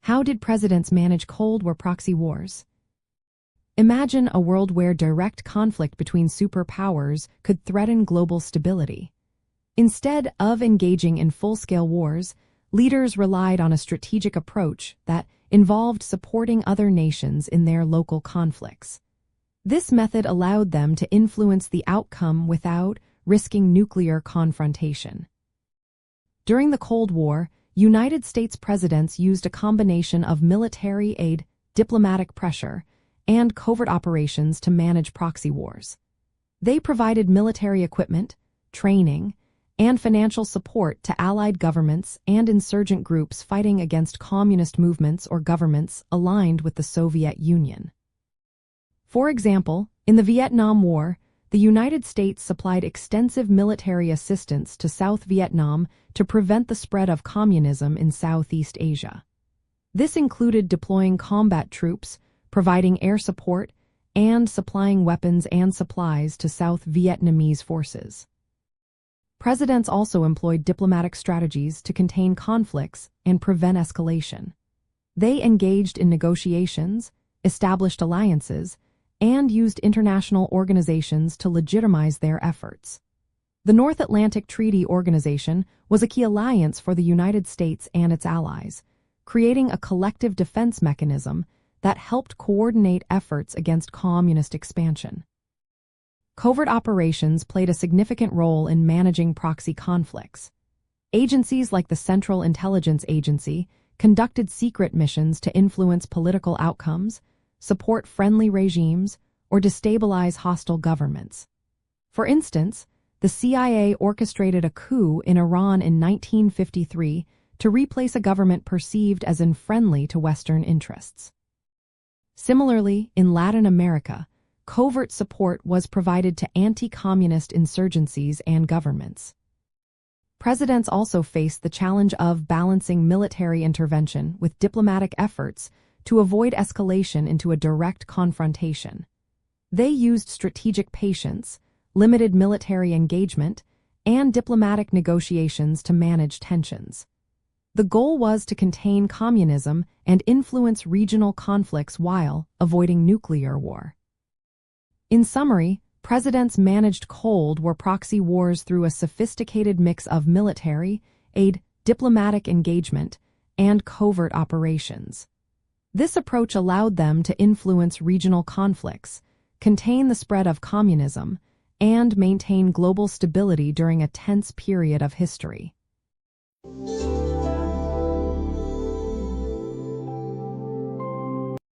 How did presidents manage Cold War proxy wars? Imagine a world where direct conflict between superpowers could threaten global stability. Instead of engaging in full-scale wars, leaders relied on a strategic approach that involved supporting other nations in their local conflicts. This method allowed them to influence the outcome without risking nuclear confrontation. During the Cold War, United States presidents used a combination of military aid, diplomatic pressure, and covert operations to manage proxy wars. They provided military equipment, training, and financial support to allied governments and insurgent groups fighting against communist movements or governments aligned with the Soviet Union. For example, in the Vietnam War, the United States supplied extensive military assistance to South Vietnam to prevent the spread of communism in Southeast Asia. This included deploying combat troops, providing air support, and supplying weapons and supplies to South Vietnamese forces. Presidents also employed diplomatic strategies to contain conflicts and prevent escalation. They engaged in negotiations, established alliances, and used international organizations to legitimize their efforts. The North Atlantic Treaty Organization was a key alliance for the United States and its allies, creating a collective defense mechanism that helped coordinate efforts against communist expansion. Covert operations played a significant role in managing proxy conflicts. Agencies like the Central Intelligence Agency conducted secret missions to influence political outcomes, support friendly regimes, or destabilize hostile governments. For instance, the CIA orchestrated a coup in Iran in 1953 to replace a government perceived as unfriendly to Western interests. Similarly, in Latin America, covert support was provided to anti-communist insurgencies and governments. Presidents also faced the challenge of balancing military intervention with diplomatic efforts to avoid escalation into a direct confrontation. They used strategic patience, limited military engagement, and diplomatic negotiations to manage tensions. The goal was to contain communism and influence regional conflicts while avoiding nuclear war. In summary, presidents managed Cold War proxy wars through a sophisticated mix of military, aid, diplomatic engagement, and covert operations. This approach allowed them to influence regional conflicts, contain the spread of communism, and maintain global stability during a tense period of history.